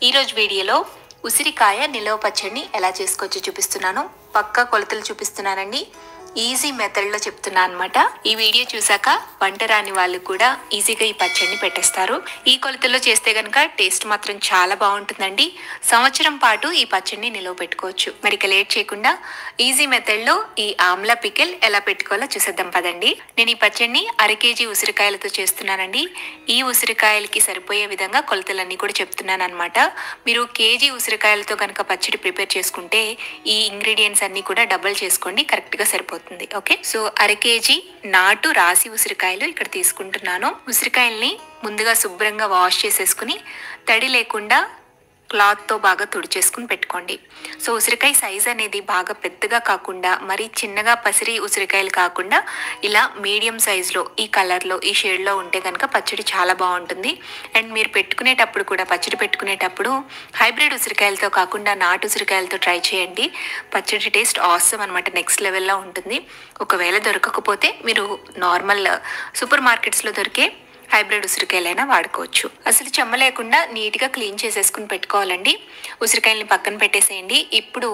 ఈ రోజు వీడియోలో ఉసిరికాయ నిలవ పచ్చడిని ఎలా చేసుకోవచ్చో చూపిస్తున్నాను. పక్కా కొలతలు చూపిస్తున్నానండి. ఈజీ మెథడ్లో చెప్తున్నా అనమాట. ఈ వీడియో చూసాక వంట రాని వాళ్ళు కూడా ఈజీగా ఈ పచ్చడిని పెట్టేస్తారు. ఈ కొలతల్లో చేస్తే గనక టేస్ట్ మాత్రం చాలా బాగుంటుందండి. సంవత్సరం పాటు ఈ పచ్చడిని నిలవ పెట్టుకోవచ్చు. మరి ఇక లేట్ చేయకుండా ఈజీ మెథడ్లో ఈ ఆమ్లా పికిల్ ఎలా పెట్టుకోవాలో చూసేద్దాం పదండి. నేను ఈ పచ్చడిని 1/2 కేజీ ఉసిరికాయలతో చేస్తున్నానండి. ఈ ఉసిరికాయలకి సరిపోయే విధంగా కొలతలన్నీ కూడా చెప్తున్నాను అనమాట. మీరు కేజీ ఉసిరికాయలతో కనుక పచ్చడి ప్రిపేర్ చేసుకుంటే ఈ ఇంగ్రీడియంట్స్ అన్ని కూడా డబుల్ చేసుకోండి, కరెక్ట్గా సరిపోతుంది. ఓకే, సో 1/2 కేజీ నాటు రాసి ఉసిరికాయలు ఇక్కడ తీసుకుంటున్నాను. ఉసిరికాయల్ని ముందుగా శుభ్రంగా వాష్ చేసేసుకుని తడి లేకుండా క్లాత్తో బాగా తుడిచేసుకుని పెట్టుకోండి. సో ఉసిరికాయ సైజ్ అనేది బాగా పెద్దగా కాకుండా మరీ చిన్నగా పసిరి ఉసిరికాయలు కాకుండా ఇలా మీడియం సైజులో ఈ కలర్లో ఈ షేడ్లో ఉంటే కనుక పచ్చడి చాలా బాగుంటుంది. అండ్ మీరు పెట్టుకునేటప్పుడు కూడా పచ్చడి పెట్టుకునేటప్పుడు హైబ్రిడ్ ఉసిరికాయలతో కాకుండా నాటు ఉసిరికాయలతో ట్రై చేయండి. పచ్చడి టేస్ట్ ఆసమ్ అనమాట, నెక్స్ట్ లెవెల్లో ఉంటుంది. ఒకవేళ దొరకకపోతే మీరు నార్మల్ సూపర్ మార్కెట్స్లో దొరికే హైబ్రిడ్ ఉసిరికాయలైనా వాడుకోవచ్చు. అసలు చెమ్మ లేకుండా నీట్గా క్లీన్ చేసేసుకుని పెట్టుకోవాలండి. ఉసిరికాయలని పక్కన పెట్టేసేయండి. ఇప్పుడు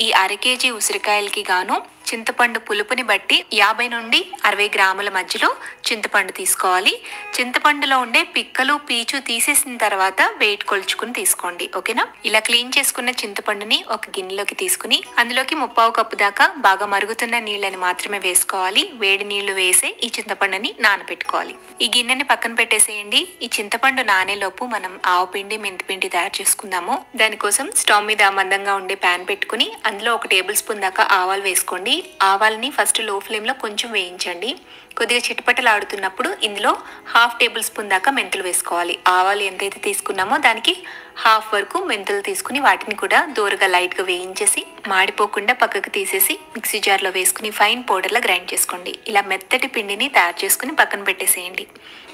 ఈ 1/2 కేజీ ఉసిరికాయలకి గాను చింతపండు పులుపుని బట్టి 50 నుండి 60 గ్రాముల మధ్యలో చింతపండు తీసుకోవాలి. చింతపండులో ఉండే పిక్కలు పీచు తీసేసిన తర్వాత వెయిట్ కొలుచుకుని తీసుకోండి. ఓకేనా? ఇలా క్లీన్ చేసుకున్న చింతపండుని ఒక గిన్నెలోకి తీసుకుని అందులోకి 1/4 కప్పు దాకా బాగా మరుగుతున్న నీళ్ళని మాత్రమే వేసుకోవాలి. వేడి నీళ్లు వేసి ఈ చింతపండుని నానబెట్టుకోవాలి. ఈ గిన్నెని పక్కన పెట్టేసేయండి. ఈ చింతపండు నానేలోపు మనం ఆవపిండి మెంతిపిండి తయారు చేసుకుందాము. దానికోసం స్టవ్ మీద మందంగా ఉండే ప్యాన్ పెట్టుకుని అందులో 1 టేబుల్ స్పూన్ దాకా ఆవాలు వేసుకోండి. ఆవాల్ని ఫస్ట్ లో ఫ్లేమ్లో కొంచెం వేయించండి. కొద్దిగా చిటపటలాడుతున్నప్పుడు ఇందులో 1/2 టేబుల్ స్పూన్ దాకా మెంతులు వేసుకోవాలి. ఆవాలు ఎంతైతే తీసుకున్నామో దానికి 1/2 వరకు మెంతులు తీసుకుని వాటిని కూడా దూరగా లైట్గా వేయించేసి మాడిపోకుండా పక్కకు తీసేసి మిక్సీ జార్లో వేసుకుని ఫైన్ పౌడర్లా గ్రైండ్ చేసుకోండి. ఇలా మెత్తటి పిండిని తయారు చేసుకుని పక్కన పెట్టేసేయండి.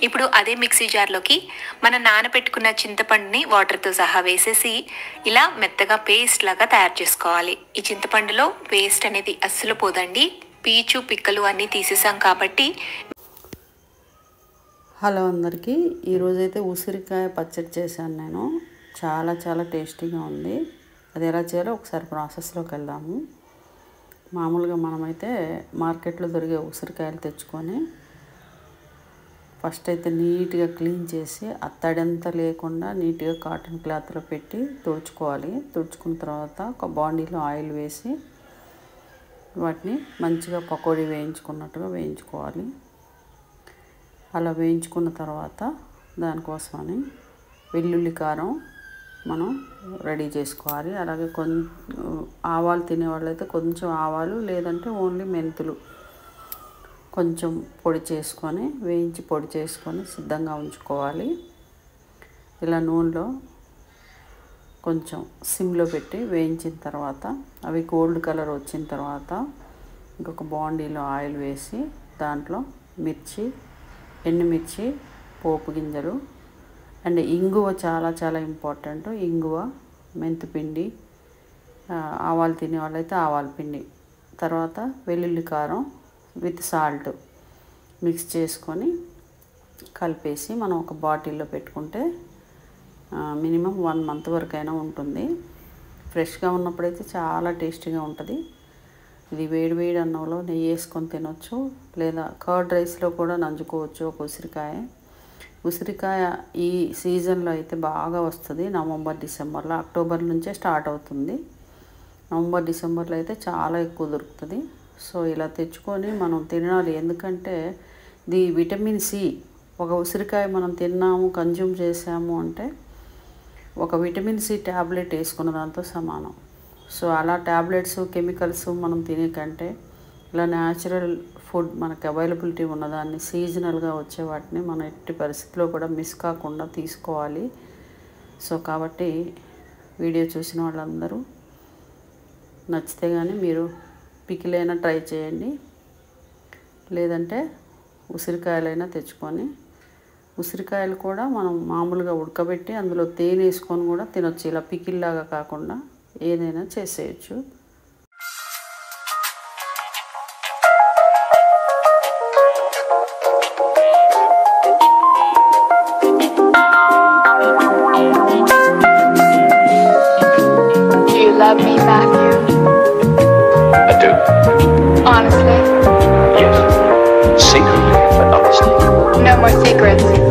ఇప్పుడు అదే మిక్సీ జార్లోకి మనం నానబెట్టుకున్న చింతపండుని వాటర్తో సహా వేసేసి ఇలా మెత్తగా పేస్ట్ లాగా తయారు చేసుకోవాలి. ఈ చింతపండులో పేస్ట్ అనేది అస్సలు పోదండి. పీచు పిక్కలు అన్నీ తీసేసాం కాబట్టి. హలో అందరికీ, ఈరోజైతే ఉసిరికాయ పచ్చడి చేశాను నేను. చాలా టేస్టీగా ఉంది. అది ఎలా చేయాలో ఒకసారి ప్రాసెస్లోకి వెళ్దాము. మామూలుగా మనమైతే మార్కెట్లో దొరికే ఉసిరికాయలు తెచ్చుకొని ఫస్ట్ అయితే నీట్గా క్లీన్ చేసి తడంతా లేకుండా నీట్గా కాటన్ క్లాత్లో పెట్టి తుడుచుకోవాలి. తుడుచుకున్న తర్వాత ఒక బాండీలో ఆయిల్ వేసి వాటిని మంచిగా పకోడీ వేయించుకున్నట్టుగా వేయించుకోవాలి. అలా వేయించుకున్న తర్వాత దానికోసమని వెల్లుల్లి కారం మనం రెడీ చేసుకోవాలి. అలాగే ఆవాలు తినేవాళ్ళైతే కొంచెం ఆవాలు, లేదంటే ఓన్లీ మెంతులు కొంచెం పొడి చేసుకొని వేయించి పొడి చేసుకొని సిద్ధంగా ఉంచుకోవాలి. ఇలా నూనెలో కొంచెం సిమ్లో పెట్టి వేయించిన తర్వాత అవి గోల్డ్ కలర్ వచ్చిన తర్వాత ఇంకొక బాండీలో ఆయిల్ వేసి దాంట్లో ఎండుమిర్చి, పోపు గింజలు అండ్ ఇంగువ చాలా ఇంపార్టెంట్. ఇంగువ, మెంతిపిండి, ఆవాలు తినే వాళ్ళైతే ఆవాల పిండి, తర్వాత వెల్లుల్లి కారం విత్ సాల్ట్ మిక్స్ చేసుకొని కలిపేసి మనం ఒక బాటిల్లో పెట్టుకుంటే మినిమం 1 మంత్ వరకైనా ఉంటుంది. ఫ్రెష్గా ఉన్నప్పుడైతే చాలా టేస్టీగా ఉంటుంది. ఇది వేడి అన్నంలో నెయ్యి వేసుకొని తినొచ్చు, లేదా కర్డ్ రైస్లో కూడా నంచుకోవచ్చు. ఒక ఉసిరికాయ ఈ సీజన్లో అయితే బాగా వస్తుంది. నవంబర్, డిసెంబర్లో, అక్టోబర్ నుంచే స్టార్ట్ అవుతుంది. నవంబర్, డిసెంబర్లో అయితే చాలా ఎక్కువ దొరుకుతుంది. సో ఇలా తెచ్చుకొని మనం తినాలి. ఎందుకంటే ఇది విటమిన్ సి. ఒక ఉసిరికాయ మనం తిన్నాము, కన్జ్యూమ్ చేసాము అంటే ఒక విటమిన్ సి ట్యాబ్లెట్ వేసుకున్న దాంతో సమానం. సో అలా ట్యాబ్లెట్స్, కెమికల్స్ మనం తినే కంటే ఇలా న్యాచురల్ ఫుడ్ మనకు అవైలబిలిటీ ఉన్నదాన్ని, సీజనల్గా వచ్చే వాటిని మనం ఎట్టి పరిస్థితిలో కూడా మిస్ కాకుండా తీసుకోవాలి. సో కాబట్టి వీడియో చూసిన వాళ్ళందరూ నచ్చితే కానీ మీరు పికిలైనా ట్రై చేయండి, లేదంటే ఉసిరికాయలైనా తెచ్చుకొని. ఉసిరికాయలు కూడా మనం మామూలుగా ఉడకబెట్టి అందులో తేనె వేసుకొని కూడా తినొచ్చు. ఇలా పికిల్లాగా కాకుండా ఏదైనా చేసేయచ్చు. love me, Matthew? I do. Honestly? Yes. Secretly, but honestly. No more secrets.